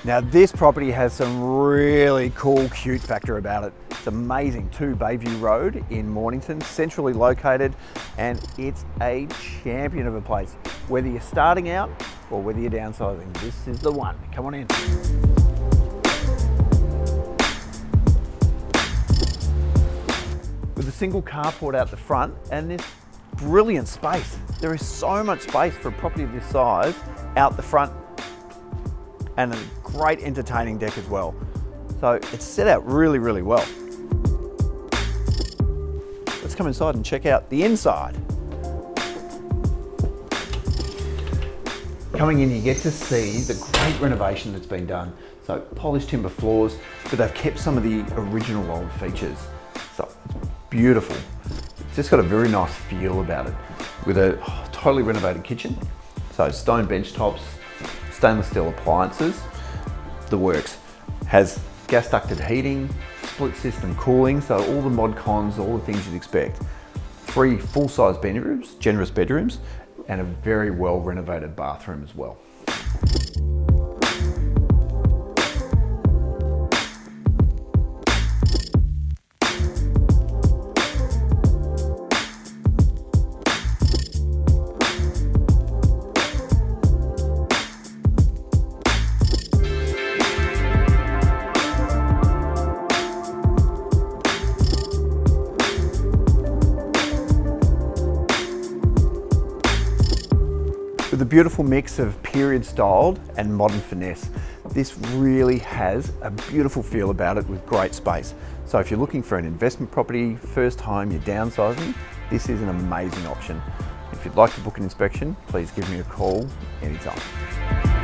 Now this property has some really cool, cute factor about it. It's amazing. 2 Bayview Road in Mornington, centrally located, and it's a champion of a place. Whether you're starting out or whether you're downsizing, this is the one. Come on in. With a single carport out the front and this brilliant space. There is so much space for a property of this size out the front, and a great entertaining deck as well. So it's set out really, really well. Let's come inside and check out the inside. Coming in, you get to see the great renovation that's been done. So polished timber floors, but they've kept some of the original old features. So it's beautiful. It's just got a very nice feel about it, with a totally renovated kitchen. So stone bench tops, stainless steel appliances, the works. Has gas ducted heating, split system cooling, so all the mod cons, all the things you'd expect. 3 full-size bedrooms, generous bedrooms, and a very well renovated bathroom as well. With a beautiful mix of period styled and modern finesse, this really has a beautiful feel about it with great space. So if you're looking for an investment property, first time you're downsizing, this is an amazing option. If you'd like to book an inspection, please give me a call anytime.